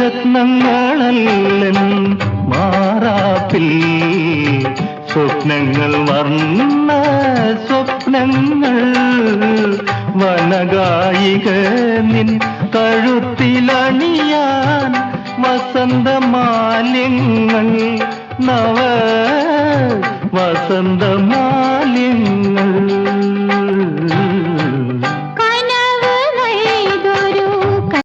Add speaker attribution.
Speaker 1: നവരത്നങ്ങളല്ലൻ മാറാപ്പിൽ സ്വപ്നങ്ങൾ വർണ്ണ സ്വപ്നങ്ങൾ വനഗായിക നിൻ കഴുത്തിലണിയാൻ വസന്തമാല്യങ്ങൾ നവ വസന്തമാല്യങ്ങൾ